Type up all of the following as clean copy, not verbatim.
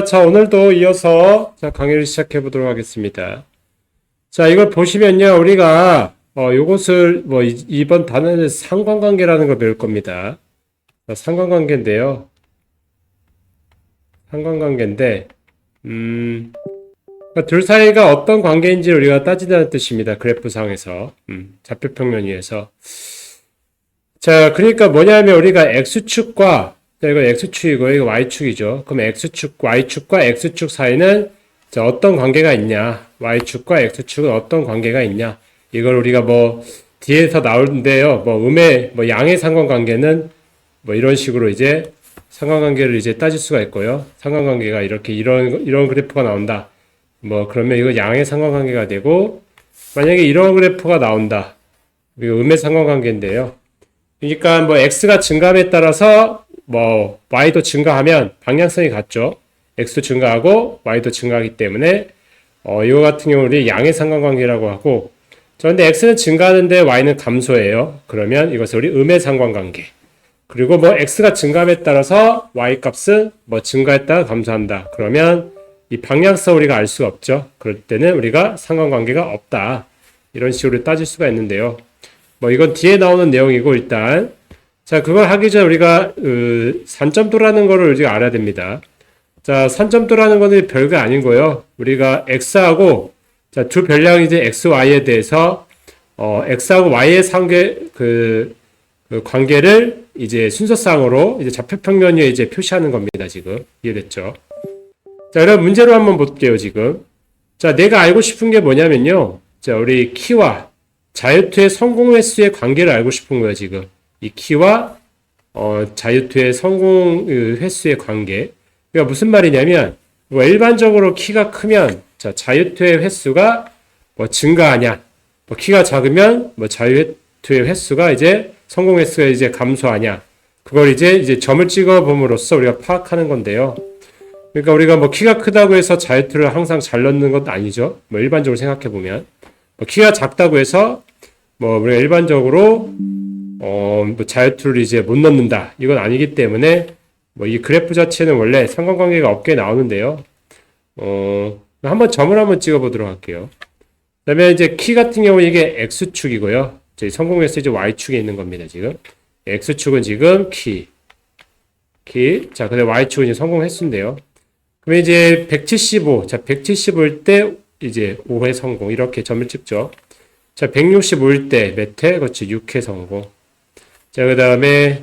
자, 오늘도 이어서 강의를 시작해 보도록 하겠습니다. 자, 이걸 보시면요, 우리가 요것을 이번 단어는 상관관계라는 걸 배울 겁니다. 자, 상관관계인데요. 상관관계인데, 그러니까 둘 사이가 어떤 관계인지 우리가 따지다는 뜻입니다. 그래프상에서, 좌표평면 위에서. 자, 그러니까 뭐냐면 우리가 x축과 자, 이거 x축이고 이거 y축이죠. 그럼 x축, y축과 x축 사이는 자, 어떤 관계가 있냐? y축과 x축은 어떤 관계가 있냐? 이걸 우리가 뒤에서 나오는데요. 음의 양의 상관관계는 이런 식으로 이제 상관관계를 이제 따질 수가 있고요. 상관관계가 이렇게 이런 그래프가 나온다. 그러면 이거 양의 상관관계가 되고 만약에 이런 그래프가 나온다. 이거 음의 상관관계인데요. 그러니까 x가 증가함에 따라서 y도 증가하면 방향성이 같죠. x도 증가하고 y도 증가하기 때문에 이거 같은 경우는 우리 양의 상관관계라고 하고 그런데 x는 증가하는데 y는 감소해요. 그러면 이것을 우리 음의 상관관계. 그리고 x가 증가함에 따라서 y 값은 증가했다가 감소한다. 그러면 이 방향성 우리가 알 수가 없죠. 그럴 때는 우리가 상관관계가 없다. 이런 식으로 따질 수가 있는데요. 이건 뒤에 나오는 내용이고 일단 자, 그걸 하기 전에 우리가 산점도라는 거를 우리가 알아야 됩니다. 자, 산점도라는 거는 별거 아닌 거예요. 우리가 x하고 자, 두 별량이 이제 x, y에 대해서 x하고 y의 그 관계를 이제 순서상으로 이제 좌표평면 위에 이제 표시하는 겁니다. 지금 이해됐죠? 자, 그럼 문제로 한번 볼게요. 지금 자, 내가 알고 싶은 게 뭐냐면요. 자, 우리 키와 자유투의 성공 횟수의 관계를 알고 싶은 거예요. 지금 이 키와 자유투의 성공 횟수의 관계. 그러니까 무슨 말이냐면 일반적으로 키가 크면 자, 자유투의 횟수가 증가하냐? 키가 작으면 자유투의 횟수가 이제 성공 횟수가 이제 감소하냐? 그걸 이제 점을 찍어 봄으로써 우리가 파악하는 건데요. 그러니까 우리가 키가 크다고 해서 자유투를 항상 잘 넣는 건 아니죠. 일반적으로 생각해 보면 키가 작다고 해서 우리가 일반적으로 자유투를 이제 못 넣는다. 이건 아니기 때문에 이 그래프 자체는 원래 상관관계가 없게 나오는데요. 한번 점을 한번 찍어 보도록 할게요. 그다음에 이제 키 같은 경우 이게 x축이고요. 저희 성공 횟수 이제 y축에 있는 겁니다. 지금 x축은 지금 키. 자, 근데 y축은 이제 성공 횟수인데요. 그러면 이제 175. 자, 175일 때 이제 5회 성공 이렇게 점을 찍죠. 자, 165일 때 몇 회? 그렇지, 6회 성공. 자, 그 다음에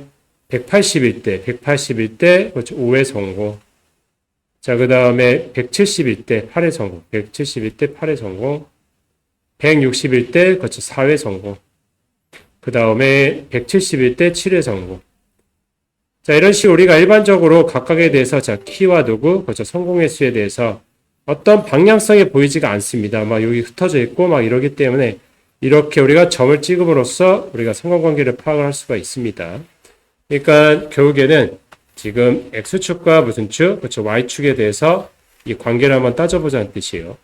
180일 때, 그렇지, 5회 성공. 자, 그 다음에 170일 때 8회 성공. 170일 때 8회 성공. 160일 때, 그렇지, 4회 성공. 그 다음에 170일 때 7회 성공. 자, 이런 식으로 우리가 일반적으로 각각에 대해서 자, 키와 누구, 그렇죠, 성공 횟수에 대해서 어떤 방향성이 보이지가 않습니다. 여기 흩어져 있고 이러기 때문에 이렇게 우리가 점을 찍음으로써 우리가 상관관계를 파악을 할 수가 있습니다. 그러니까 결국에는 지금 x축과 무슨 축, 그렇죠, y축에 대해서 이 관계를 한번 따져보자는 뜻이에요.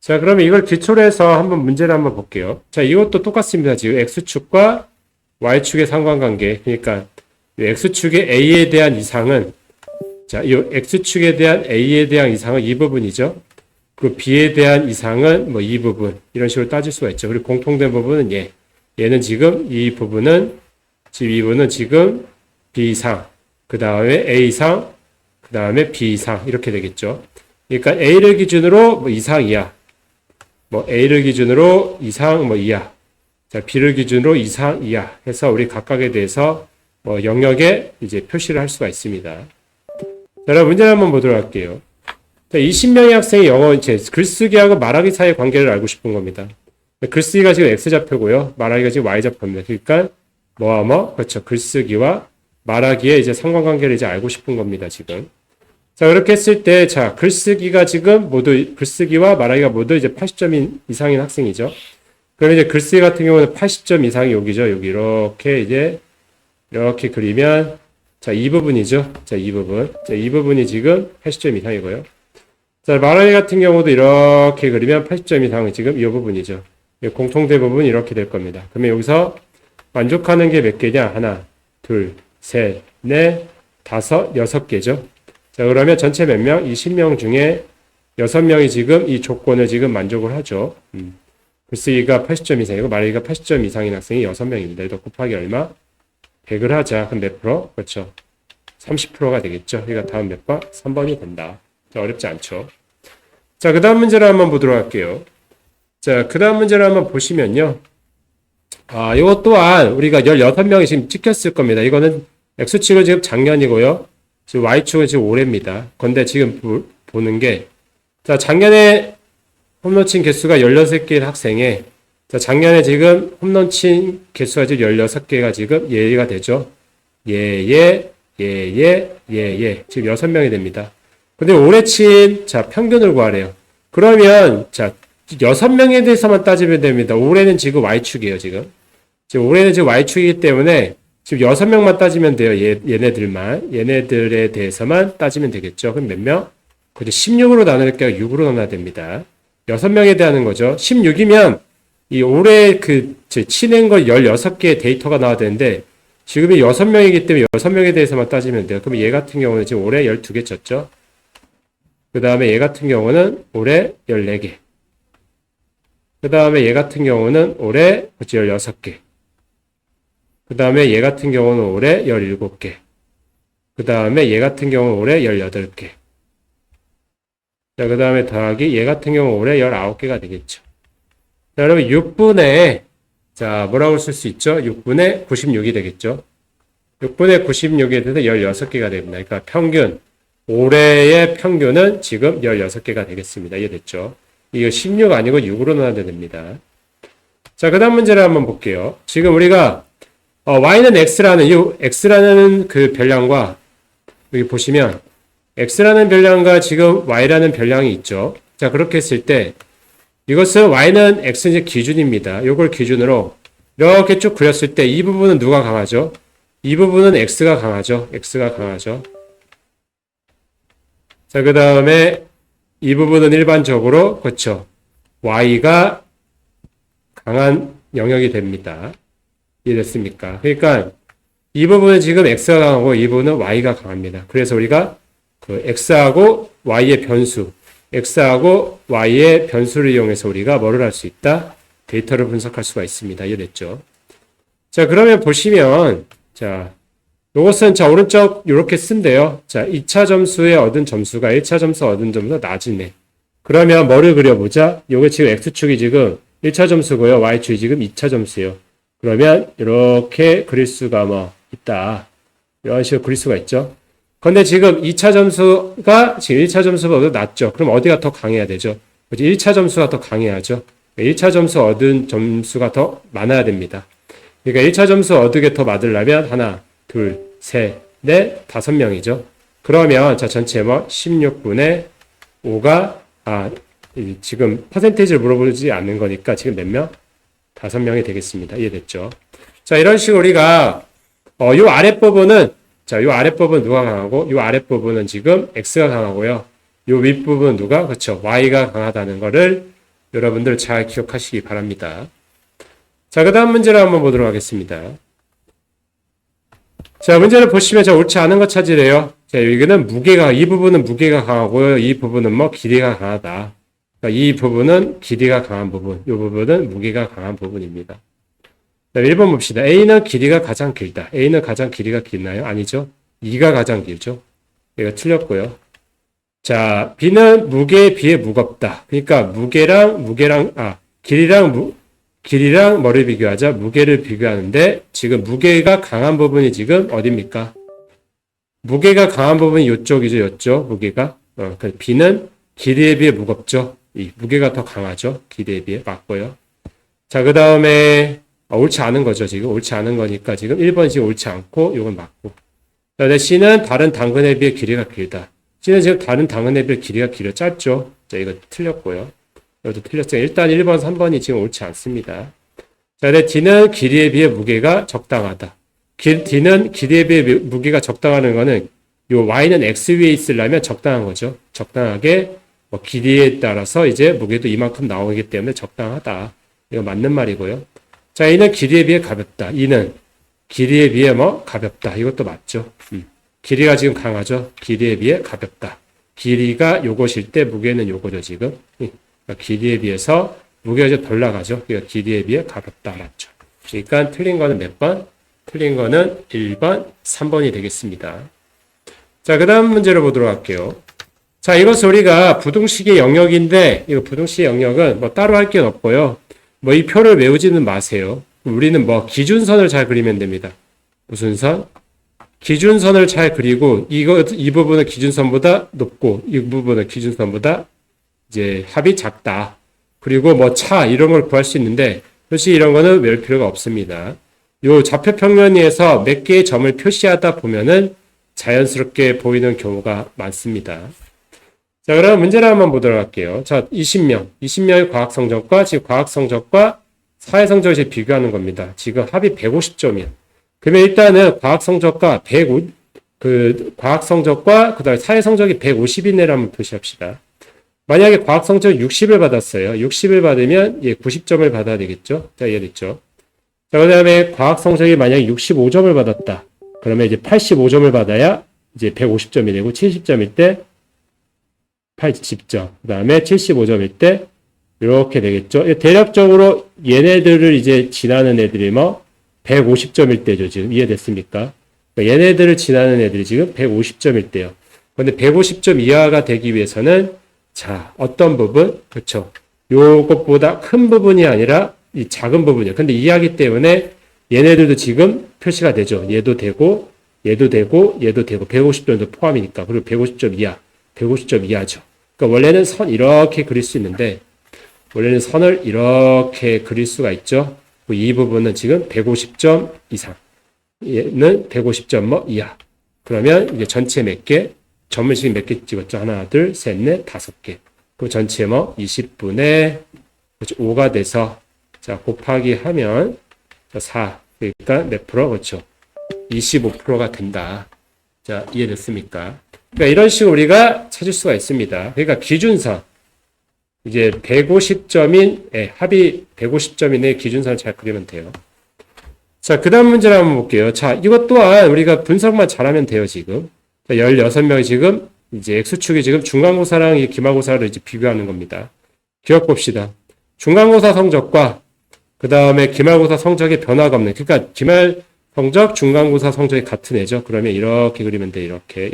자, 그러면 이걸 기초로 해서 한번 문제를 한번 볼게요. 자, 이것도 똑같습니다. 지금 x축과 y축의 상관관계. 그러니까 이 x축의 a에 대한 이상은 자, 이 x축에 대한 a에 대한 이상은 이 부분이죠. 그리고 b에 대한 이상은 이 부분 이런 식으로 따질 수가 있죠. 그리고 공통된 부분은 얘는 지금 이 부분은 지금 b 이상, 그 다음에 a 이상, 그 다음에 b 이상 이렇게 되겠죠. 그러니까 a를 기준으로 이상 이하, a를 기준으로 이상 이하, 자, b를 기준으로 이상 이하 해서 우리 각각에 대해서 영역에 이제 표시를 할 수가 있습니다. 자, 여러분 문제 한번 보도록 할게요. 자, 20명의 학생이 영어 이제 글쓰기하고 말하기 사이의 관계를 알고 싶은 겁니다. 글쓰기가 지금 x좌표고요. 말하기가 지금 y좌표입니다. 그러니까 그렇죠. 글쓰기와 말하기의 이제 상관관계를 이제 알고 싶은 겁니다. 지금. 자, 그렇게 했을 때 자, 글쓰기가 지금 글쓰기와 말하기가 모두 이제 80점 이상인 학생이죠. 그러면 이제 글쓰기 같은 경우는 80점 이상이 여기죠. 여기 이렇게 그리면 자, 이 부분이죠. 자, 이 부분. 자, 이 부분이 지금 80점 이상이고요. 자, 말하기 같은 경우도 이렇게 그리면 80점 이상은 지금 이 부분이죠. 공통된 부분이 이렇게 될 겁니다. 그러면 여기서 만족하는 게 몇 개냐? 하나, 둘, 셋, 넷, 다섯, 6개죠. 자, 그러면 전체 몇 명? 이 10명 중에 6명이 지금 이 조건을 지금 만족을 하죠. 글쓰기가 80점 이상이고 말하기가 80점 이상인 학생이 6명입니다. 이거 곱하기 얼마? 100을 하자. 그럼 몇 프로? 그렇죠. 30%가 되겠죠. 그러니까 다음 몇 번? 3번이 된다. 자, 어렵지 않죠. 자, 그 다음 문제를 한번 보도록 할게요. 자, 그 다음 문제를 한번 보시면요. 이것 또한 우리가 16명이 지금 찍혔을 겁니다. 이거는 X축은 지금 작년이고요. 지금 Y축은 지금 올해입니다. 근데 지금 보는 게, 자, 작년에 홈런 친 개수가 16개인 학생에, 자, 작년에 지금 홈런 친 개수가 지금 16개가 지금 얘가 되죠. 얘. 지금 6명이 됩니다. 근데 올해 친, 자, 평균을 구하래요. 그러면, 자, 6명에 대해서만 따지면 됩니다. 올해는 지금 Y축이에요, 지금. 올해는 지금 Y축이기 때문에 지금 6명만 따지면 돼요. 얘네들에 대해서만 따지면 되겠죠. 그럼 몇 명? 그죠. 16으로 나눌게요. 6으로 나눠야 됩니다. 6명에 대한 거죠. 16이면 이 올해 치낸 거 16개의 데이터가 나와야 되는데 지금이 6명이기 때문에 6명에 대해서만 따지면 돼요. 그럼 얘 같은 경우는 지금 올해 12개 쳤죠. 그 다음에 얘 같은 경우는 올해 14개. 그 다음에 얘 같은 경우는 올해 16개. 그 다음에 얘 같은 경우는 올해 17개. 그 다음에 얘 같은 경우는 올해 18개. 자, 그 다음에 더하기 얘 같은 경우는 올해 19개가 되겠죠. 자, 여러분 6분의, 자, 뭐라고 쓸 수 있죠? 6분의 96이 되겠죠. 6분의 96에 대해서 16개가 됩니다. 그러니까 평균, 올해의 평균은 지금 16개가 되겠습니다. 이해됐죠? 이거 16 아니고 6으로 나눠야 됩니다. 자, 그 다음 문제를 한번 볼게요. 지금 우리가 y는 x라는 그 별량과 여기 보시면 x라는 별량과 지금 y라는 별량이 있죠. 자, 그렇게 했을 때 이것은 y는 x는 기준입니다. 이걸 기준으로 이렇게 쭉 그렸을 때 이 부분은 누가 강하죠? 이 부분은 x가 강하죠. x가 강하죠. 자, 그 다음에 이 부분은 일반적으로 그렇죠. y가 강한 영역이 됩니다. 이해됐습니까? 그러니까 이 부분은 지금 x가 강하고 이 부분은 y가 강합니다. 그래서 우리가 그 x하고 y의 변수, x하고 y의 변수를 이용해서 우리가 뭐를 할 수 있다? 데이터를 분석할 수가 있습니다. 이해됐죠? 자, 그러면 보시면 자, 요것은 자, 오른쪽 이렇게 쓴대요. 자, 2차 점수에 얻은 점수가 1차 점수 얻은 점수보다 낮으네. 그러면 뭐를 그려보자? 요게 지금 x축이 지금 1차 점수고요. y축이 지금 2차 점수예요. 그러면 이렇게 그릴 수가 뭐 있다. 이런 식으로 그릴 수가 있죠. 근데 지금 2차 점수가 지금 1차 점수보다 낮죠. 그럼 어디가 더 강해야 되죠? 1차 점수가 더 강해야죠. 1차 점수 얻은 점수가 더 많아야 됩니다. 그러니까 1차 점수 얻게 더 많으려면 하나, 둘, 셋, 넷, 5명이죠. 그러면 자, 전체 뭐 16분의 5가 지금 퍼센테이지를 물어보지 않는 거니까 지금 몇 명? 5명이 되겠습니다. 이해됐죠? 자, 이런 식으로 우리가 요 아랫부분은 자, 요 아랫부분 누가 강하고 요 아랫부분은 지금 x가 강하고요. 요 윗부분 누가? 그렇죠. y가 강하다는 거를 여러분들 잘 기억하시기 바랍니다. 자, 그 다음 문제를 한번 보도록 하겠습니다. 자, 문제를 보시면 자, 옳지 않은 거 찾으래요. 자, 여기는 이 부분은 무게가 강하고요. 이 부분은 뭐 길이가 강하다. 그러니까 이 부분은 길이가 강한 부분, 이 부분은 무게가 강한 부분입니다. 자, 1번 봅시다. A는 길이가 가장 길다. A는 가장 길이가 길나요? 아니죠. 2가 가장 길죠. 이거 틀렸고요. 자, B는 무게에 비해 무겁다. 그러니까 길이랑 뭐를 비교하자? 무게를 비교하는데 지금 무게가 강한 부분이 지금 어디입니까? 무게가 강한 부분이 이쪽이죠. 이쪽 무게가. 그러니까 B는 길이에 비해 무겁죠. 이 무게가 더 강하죠. 길이에 비해 맞고요. 자, 그 다음에 옳지 않은 거죠. 지금 옳지 않은 거니까 지금 1번 지금 옳지 않고 이건 맞고. 자, 근데 C는 다른 당근에 비해 길이가 길다. C는 지금 다른 당근에 비해 길이가 짧죠. 자, 이거 틀렸고요. 이것도 틀렸어요. 일단 1번, 3번이 지금 옳지 않습니다. 자, 근데 D는 길이에 비해 무게가 적당하다. D는 길이에 비해 무게가 적당하는 거는 요 Y는 X 위에 있으려면 적당한 거죠. 적당하게 길이에 따라서 이제 무게도 이만큼 나오기 때문에 적당하다. 이거 맞는 말이고요. 자, A는 길이에 비해 가볍다. E는 길이에 비해 가볍다. 이것도 맞죠. 길이가 지금 강하죠. 길이에 비해 가볍다. 길이가 요것일 때 무게는 요거죠, 지금. 그러니까 길이에 비해서 무게가 좀 덜 나가죠. 그러니까 길이에 비해 가볍다. 맞죠. 그러니까 틀린 거는 몇 번? 틀린 거는 1번, 3번이 되겠습니다. 자, 그 다음 문제를 보도록 할게요. 자, 이것은 우리가 부등식의 영역인데, 이거 부등식의 영역은 뭐 따로 할 게 없고요. 뭐 이 표를 외우지는 마세요. 우리는 뭐 기준선을 잘 그리면 됩니다. 무슨 선? 기준선을 잘 그리고 이 부분은 기준선보다 높고 이 부분은 기준선보다 이제 합이 작다. 그리고 뭐 차 이런 걸 구할 수 있는데 솔직히 이런 거는 외울 필요가 없습니다. 요 좌표 평면에서 몇 개의 점을 표시하다 보면은 자연스럽게 보이는 경우가 많습니다. 자, 그럼 문제를 한번 보도록 할게요. 자, 20명의 과학 성적과 지금 과학 성적과 사회 성적을 이제 비교하는 겁니다. 지금 합이 150점이에요. 그러면 일단은 과학 성적과 과학 성적과 그다음에 사회 성적이 150 이내를 한번 표시합시다. 만약에 과학 성적 60을 받았어요. 60을 받으면 90점을 받아야 되겠죠? 자, 이해됐죠? 자, 그다음에 과학 성적이 만약에 65점을 받았다. 그러면 이제 85점을 받아야 이제 150점이 되고 70점일 때 80점. 그다음에 75점일 때 이렇게 되겠죠? 대략적으로 얘네들을 이제 지나는 애들이 뭐 150점일 때죠. 지금 이해됐습니까? 그러니까 얘네들을 지나는 애들이 지금 150점일 때요. 그런데 150점 이하가 되기 위해서는 자, 어떤 부분? 그렇죠. 요것보다 큰 부분이 아니라 이 작은 부분이에요. 근데 이하기 때문에 얘네들도 지금 표시가 되죠. 얘도 되고, 얘도 되고, 얘도 되고, 150점도 포함이니까. 그리고 150점 이하, 150점 이하죠. 그러니까 원래는 선 이렇게 그릴 수 있는데, 원래는 선을 이렇게 그릴 수가 있죠. 이 부분은 지금 150점 이상, 얘는 150점 뭐 이하. 그러면 이제 전체 몇 개? 점을 지금 몇 개 찍었죠? 하나, 둘, 셋, 넷, 5개. 그럼 전체 뭐 20분의 5가 돼서 자 곱하기 하면 4. 그러니까 몇 프로? 그렇죠. 25%가 된다. 자, 이해됐습니까? 그러니까 이런 식으로 우리가 찾을 수가 있습니다. 그러니까 기준선. 이제 150점인, 합이 150점인의 기준선을 잘 그리면 돼요. 자, 그 다음 문제를 한번 볼게요. 자, 이것 또한 우리가 분석만 잘하면 돼요, 지금. 16명이 지금, 이제 X축이 지금 중간고사랑 기말고사를 이제 비교하는 겁니다. 기억 봅시다. 중간고사 성적과 그 다음에 기말고사 성적의 변화가 없는, 그러니까 기말 성적, 중간고사 성적이 같은 애죠. 그러면 이렇게 그리면 돼. 이렇게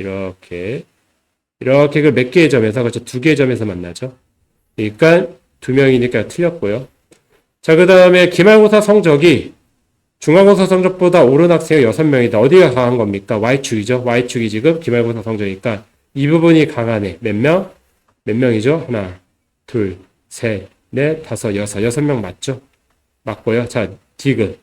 그 몇 개의 점에서, 그렇죠. 2개의 점에서 만나죠. 그러니까 2명이니까 틀렸고요. 자, 그 다음에 기말고사 성적이 중간고사 성적보다 오른 학생이 6명이다. 어디가 강한 겁니까? Y축이죠. Y축이 지금 기말고사 성적이니까 이 부분이 강한 애. 몇 명? 몇 명이죠? 하나, 둘, 셋, 넷, 다섯, 여섯. 6명 맞죠? 맞고요. 자, 디귿.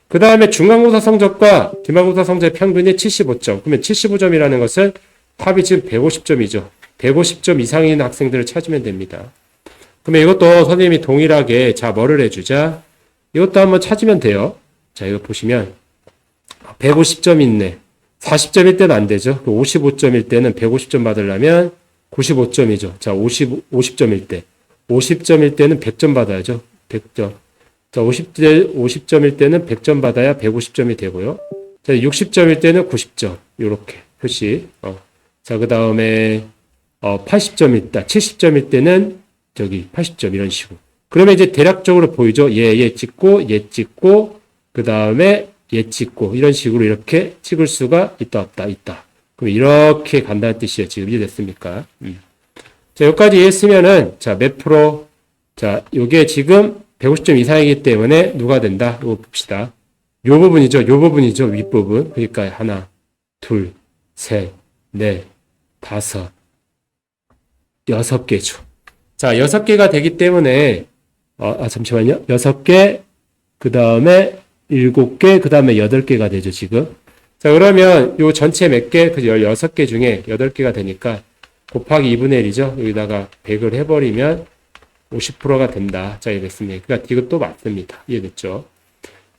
그 다음에 중간고사 성적과 기말고사 성적의 평균이 75점. 그러면 75점이라는 것은 합이 지금 150점이죠. 150점 이상인 학생들을 찾으면 됩니다. 그러면 이것도 선생님이 동일하게 자 뭐를 해주자. 이것도 한번 찾으면 돼요. 자, 이거 보시면 150점 있네. 40점일 때는 안 되죠. 55점일 때는 150점 받으려면 95점이죠. 자, 50점일 때. 50점일 때는 100점 받아야죠. 100점. 자, 50점일 때는 100점 받아야 150점이 되고요. 자, 60점일 때는 90점. 요렇게 표시. 자, 그 다음에 80점 있다. 70점일 때는 저기 80점 이런 식으로. 그러면 이제 대략적으로 보이죠. 얘 찍고 그 다음에 얘 찍고 이런 식으로 이렇게 찍을 수가 있다 없다 있다. 그럼 이렇게 간다는 뜻이에요. 지금 이해됐습니까? 자, 여기까지 이해했으면은 자, 몇 프로? 자, 요게 지금 150점 이상이기 때문에 누가 된다? 이거 봅시다. 요 부분이죠. 윗부분. 그러니까 하나, 둘, 셋, 넷, 다섯, 6개죠. 자, 6개가 되기 때문에 잠시만요. 6개, 그 다음에 7개, 그 다음에 8개가 되죠, 지금. 자, 그러면 요 전체 몇 개? 그 16개 중에 8개가 되니까 곱하기 2분의 1이죠. 여기다가 100을 해버리면 50%가 된다. 자, 이해됐습니다. 그러니까 이것도 맞습니다. 이해됐죠?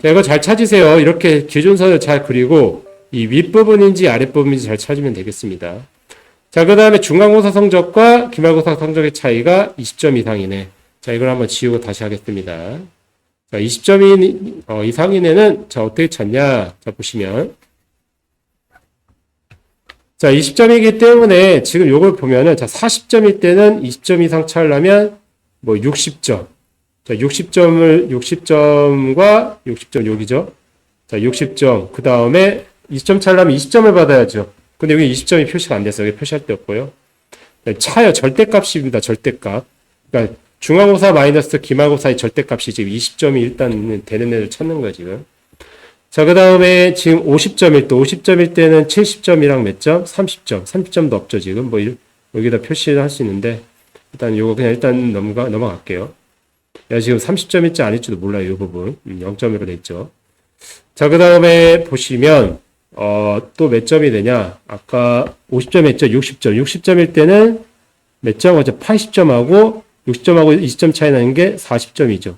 자, 이거 잘 찾으세요. 이렇게 기준선을 잘 그리고 이 윗부분인지 아랫부분인지 잘 찾으면 되겠습니다. 자, 그 다음에 중간고사 성적과 기말고사 성적의 차이가 20점 이상이네. 자, 이걸 한번 지우고 다시 하겠습니다. 자, 20점 이상인 애는 자, 어떻게 찾냐? 자, 보시면 자, 20점이기 때문에 지금 요걸 보면은, 자, 40점일 때는 20점 이상 차려면 뭐 60점. 자, 60점과 60점 여기죠. 자, 60점. 그 다음에 20점 차려면 20점을 받아야죠. 근데 여기 20점이 표시가 안 됐어요. 여기 표시할 데 없고요. 차요. 절대값입니다. 절대값. 그러니까 중간고사 마이너스 기말고사의 절대값이 지금 20점이 일단 되는 애를 찾는 거예요, 지금. 자, 그 다음에 지금 50점일 때는 70점이랑 몇 점? 30점. 30점도 없죠, 지금. 뭐, 여기다 표시를 할 수 있는데, 일단 요거 그냥 일단 넘어갈게요. 야, 지금 30점일지 아닐지도 몰라요, 이 부분. 0점으로 돼 있죠. 자, 그 다음에 보시면, 또 몇 점이 되냐? 아까 50점 했죠? 60점. 60점일 때는 몇 점? 어제 80점하고 60점하고 20점 차이 나는 게 40점이죠.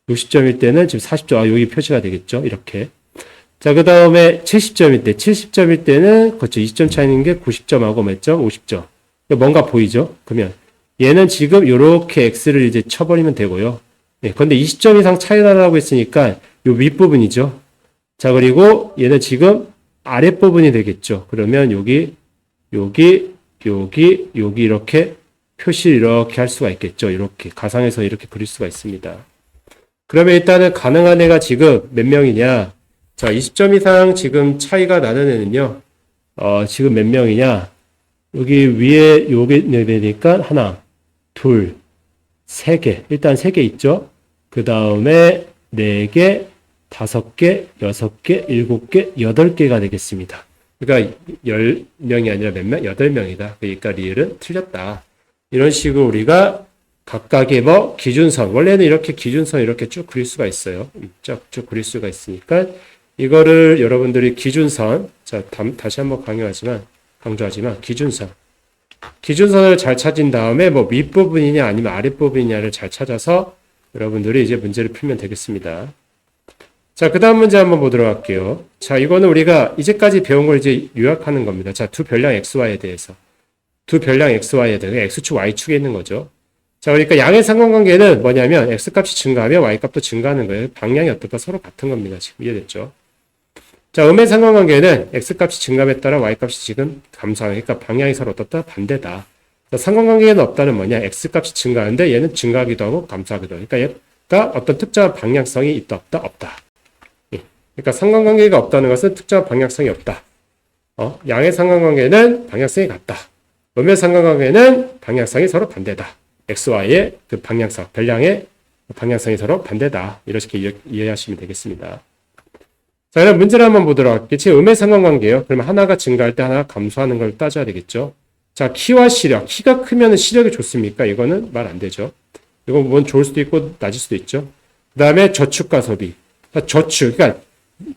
60점일 때는 지금 40점, 여기 표시가 되겠죠? 이렇게. 자, 그 다음에 70점일 때는, 그렇죠. 20점 차이는 게 90점하고 몇 점? 50점. 뭔가 보이죠? 그러면, 얘는 지금 요렇게 X를 이제 쳐버리면 되고요. 네, 근데 20점 이상 차이 나라고 했으니까, 요 윗부분이죠. 자, 그리고 얘는 지금 아랫부분이 되겠죠. 그러면 여기 이렇게 표시를 이렇게 할 수가 있겠죠. 이렇게, 가상에서 이렇게 그릴 수가 있습니다. 그러면 일단은 가능한 애가 지금 몇 명이냐? 자, 20점 이상 지금 차이가 나는 애는요, 지금 몇 명이냐? 여기 위에 요게 되니까 하나, 둘, 세 개. 일단 세 개 있죠? 그 다음에 네 개, 5개, 6개, 7개, 8개가 되겠습니다. 그러니까 10명이 아니라 몇 명? 8명이다. 그러니까 리을은 틀렸다. 이런 식으로 우리가 각각의 뭐 기준선, 원래는 이렇게 기준선 이렇게 쭉 그릴 수가 있어요. 쭉 그릴 수가 있으니까 이거를 여러분들이 기준선, 자, 다시 한번 강조하지만 기준선을 잘 찾은 다음에 뭐 윗부분이냐 아니면 아랫부분이냐를 잘 찾아서 여러분들이 이제 문제를 풀면 되겠습니다. 자, 그 다음 문제 한번 보도록 할게요. 자, 이거는 우리가 이제까지 배운 걸 이제 요약하는 겁니다. 자, 두 별량 XY에 대해서. X축, Y축에 있는 거죠. 자, 그러니까 양의 상관관계는 뭐냐면 X값이 증가하면 Y값도 증가하는 거예요. 방향이 어떨까? 서로 같은 겁니다. 지금 이해됐죠? 자, 음의 상관관계는 X값이 증가함에 따라 Y값이 지금 감소하는, 그러니까 방향이 서로 어떻다? 반대다. 자, 상관관계는 없다는 뭐냐? X값이 증가하는데 얘는 증가하기도 하고 감소하기도 하고. 그러니까 얘가 어떤 특정한 방향성이 있다, 없다, 없다. 그러니까 상관관계가 없다는 것은 특정한 방향성이 없다. 양의 상관관계는 방향성이 같다. 음의 상관관계는 방향성이 서로 반대다. XY의 그 방향성, 별량의 방향성이 서로 반대다. 이렇게 이해하시면 되겠습니다. 자, 그럼 문제를 한번 보도록 할게요. 지금 음의 상관관계예요. 그러면 하나가 증가할 때 하나가 감소하는 걸 따져야 되겠죠. 자, 키와 시력. 키가 크면 시력이 좋습니까? 이거는 말 안 되죠. 이건 뭐 좋을 수도 있고 낮을 수도 있죠. 그 다음에 저축과 소비. 자, 저축. 그러니까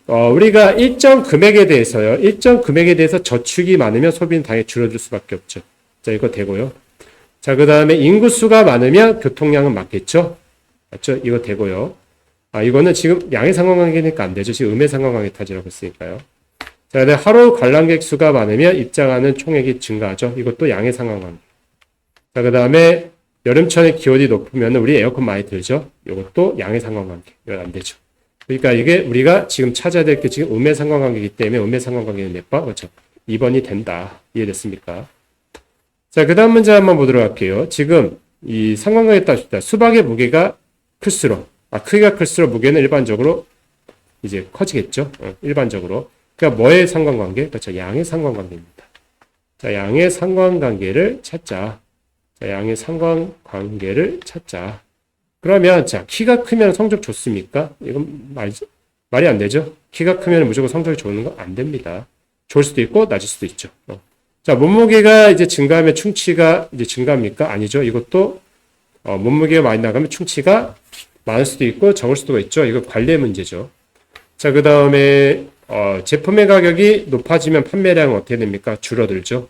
우리가 일정 금액에 대해서 저축이 많으면 소비는 당연히 줄어들 수밖에 없죠. 자, 이거 되고요. 자, 그 다음에 인구수가 많으면 교통량은 많겠죠? 맞죠? 이거 되고요. 이거는 지금 양의 상관관계니까 안 되죠. 지금 음의 상관관계 타지라고 했으니까요. 자, 근데 하루 관람객 수가 많으면 입장하는 총액이 증가하죠. 이것도 양의 상관관계. 자, 그 다음에 여름철에 기온이 높으면 우리 에어컨 많이 들죠? 이것도 양의 상관관계. 이건 안 되죠. 그러니까 이게 우리가 지금 찾아야 될 게 지금 음의 상관관계이기 때문에 음의 상관관계는 몇 번? 그렇죠. 2번이 된다. 이해됐습니까? 자, 그 다음 문제 한번 보도록 할게요. 지금 이 상관관계 따집니다. 수박의 무게가 클수록, 크기가 클수록 무게는 일반적으로 이제 커지겠죠. 일반적으로. 그러니까 뭐의 상관관계? 그렇죠. 양의 상관관계입니다. 자, 양의 상관관계를 찾자. 그러면, 자, 키가 크면 성적 좋습니까? 이건 말이 안 되죠? 키가 크면 무조건 성적이 좋은 거 안 됩니다. 좋을 수도 있고, 낮을 수도 있죠. 자, 몸무게가 이제 증가하면 충치가 이제 증가합니까? 아니죠. 이것도, 몸무게가 많이 나가면 충치가 많을 수도 있고, 적을 수도 있죠. 이거 관리의 문제죠. 자, 그 다음에, 제품의 가격이 높아지면 판매량은 어떻게 됩니까? 줄어들죠.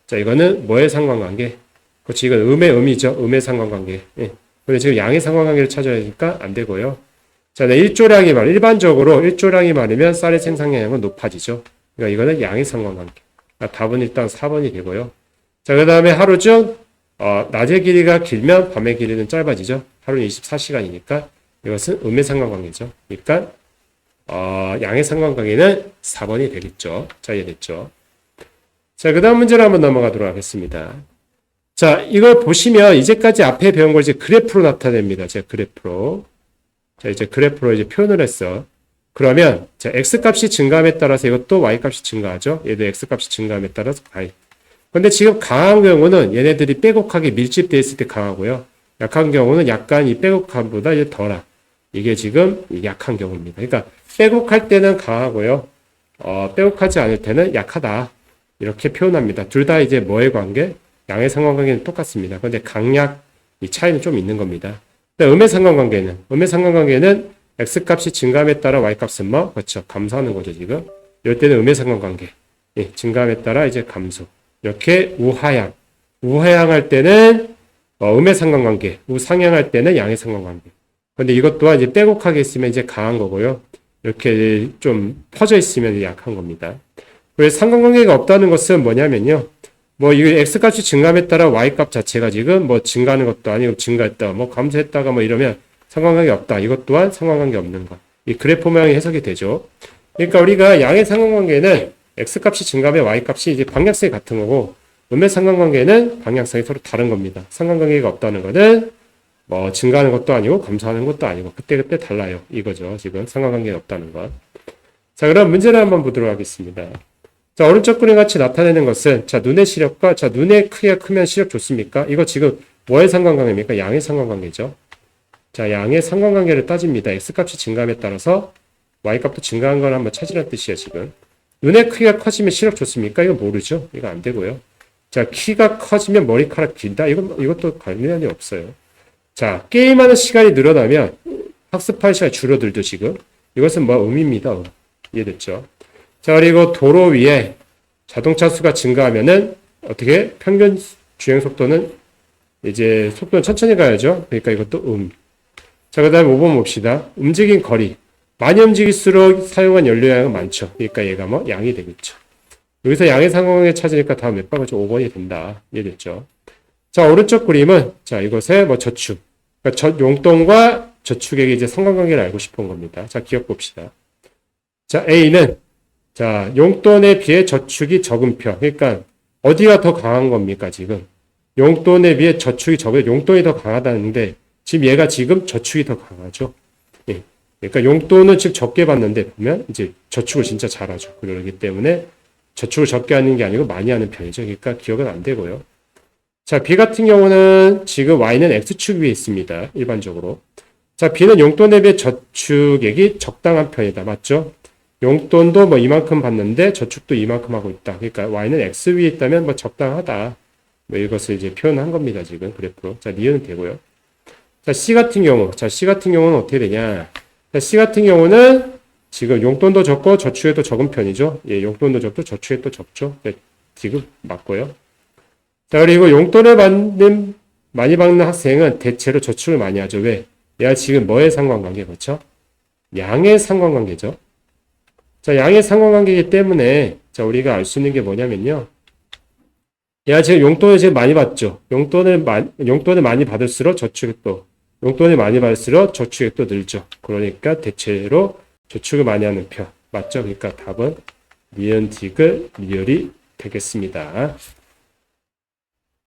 자, 이거는 뭐의 상관관계? 그렇지. 이건 음이죠. 음의 상관관계. 예. 근데 지금 양의 상관관계를 찾아야 하니까 안 되고요. 자, 일반적으로 일조량이 많으면 쌀의 생산량은 높아지죠. 그러니까 이거는 양의 상관관계. 답은 일단 4번이 되고요. 자, 그 다음에 하루 중, 낮의 길이가 길면 밤의 길이는 짧아지죠. 하루는 24시간이니까 이것은 음의 상관관계죠. 그러니까, 양의 상관관계는 4번이 되겠죠. 자, 이해됐죠. 자, 그 다음 문제로 한번 넘어가도록 하겠습니다. 자, 이걸 보시면 이제까지 앞에 배운 걸 이제 그래프로 나타냅니다. 제가 그래프로. 자, 이제 그래프로 이제 표현을 했어. 그러면, 자, x 값이 증가함에 따라서 이것도 y 값이 증가하죠? 얘도 x 값이 증가함에 따라서 y. 근데 지금 강한 경우는 얘네들이 빼곡하게 밀집되어 있을 때 강하고요. 약한 경우는 약간 이 빼곡함보다 이제 덜한. 이게 지금 약한 경우입니다. 그러니까 빼곡할 때는 강하고요. 빼곡하지 않을 때는 약하다. 이렇게 표현합니다. 둘 다 이제 뭐의 관계? 양의 상관관계는 똑같습니다. 그런데 강약, 이 차이는 좀 있는 겁니다. 음의 상관관계는 x 값이 증가함에 따라 y 값은 뭐? 그렇죠. 감소하는 거죠, 지금. 이럴 때는 음의 상관관계. 예, 증가함에 따라 이제 감소. 이렇게 우하향. 우하향할 때는 음의 상관관계. 우상향할 때는 양의 상관관계. 근데 이것 또한 이제 빼곡하게 있으면 이제 강한 거고요. 이렇게 좀 퍼져 있으면 약한 겁니다. 왜 상관관계가 없다는 것은 뭐냐면요. 뭐, 이 x값이 증가함에 따라 y값 자체가 지금 뭐 증가하는 것도 아니고 증가했다, 뭐 감소했다가 뭐 이러면 상관관계 없다. 이것 또한 상관관계 없는 것. 이 그래프 모양이 해석이 되죠. 그러니까 우리가 양의 상관관계는 x값이 증가하면 y값이 이제 방향성이 같은 거고, 음의 상관관계는 방향성이 서로 다른 겁니다. 상관관계가 없다는 것은 뭐 증가하는 것도 아니고 감소하는 것도 아니고 그때그때 달라요. 이거죠. 지금 상관관계가 없다는 것. 자, 그럼 문제를 한번 보도록 하겠습니다. 자, 오른쪽 그림 같이 나타내는 것은, 자, 눈의 시력과, 자, 눈의 크기가 크면 시력 좋습니까? 이거 지금 뭐의 상관관계입니까? 양의 상관관계죠. 자, 양의 상관관계를 따집니다. x값이 증가함에 따라서 y값도 증가한 걸 한번 찾으라는 뜻이에요, 지금. 눈의 크기가 커지면 시력 좋습니까? 이거 모르죠? 이거 안 되고요. 자, 키가 커지면 머리카락 길다? 이것도 관련이 없어요. 자, 게임하는 시간이 늘어나면 학습할 시간이 줄어들죠, 지금. 이것은 뭐 의미입니다. 이해됐죠? 자, 그리고 도로 위에 자동차 수가 증가하면은 어떻게 평균 주행 속도는 이제 속도는 천천히 가야죠. 그러니까 이것도 자, 그 다음에 5번 봅시다. 움직인 거리. 많이 움직일수록 사용한 연료량은 많죠. 그러니까 얘가 뭐 양이 되겠죠. 여기서 양의 상관관계 찾으니까 다음 몇 번이죠? 5번이 된다. 이해됐죠? 자, 오른쪽 그림은 자, 이것의 뭐 저축. 그러니까 용돈과 저축액의 이제 상관관계를 알고 싶은 겁니다. 자, 기억 봅시다. 자, A는 자, 용돈에 비해 저축이 적은 표. 그러니까 어디가 더 강한 겁니까, 지금? 용돈에 비해 저축이 적은, 용돈이 더 강하다는데 지금 얘가 지금 저축이 더 강하죠. 예. 그러니까 용돈은 즉 적게 받는데 보면 이제 저축을 진짜 잘하죠. 그러기 때문에 저축을 적게 하는 게 아니고 많이 하는 편이죠. 그러니까 기억은 안 되고요. 자, B 같은 경우는 지금 Y는 X축 위에 있습니다. 일반적으로. 자, B는 용돈에 비해 저축액이 적당한 편이다. 맞죠? 용돈도 뭐 이만큼 받는데 저축도 이만큼 하고 있다. 그러니까 Y는 X 위에 있다면 뭐 적당하다. 뭐 이것을 이제 표현한 겁니다. 지금 그래프로. 자, 이해는 되고요. 자, C 같은 경우. 자, C 같은 경우는 어떻게 되냐. 자, C 같은 경우는 지금 용돈도 적고 저축액도 적은 편이죠. 예, 용돈도 적고 저축액도 적죠. 네, 지금 맞고요. 자, 그리고 용돈을 많이 받는 학생은 대체로 저축을 많이 하죠. 왜? 얘가 지금 뭐의 상관관계, 그렇죠? 양의 상관관계죠. 자, 양의 상관관계이기 때문에, 자, 우리가 알 수 있는 게 뭐냐면요. 얘가 지금 용돈을 지금 많이 받죠. 용돈을 많이 받을수록 저축액도, 용돈을 많이 받을수록 저축액도 늘죠. 그러니까 대체로 저축을 많이 하는 편. 맞죠? 그러니까 답은 니은 디귿 리을이 되겠습니다.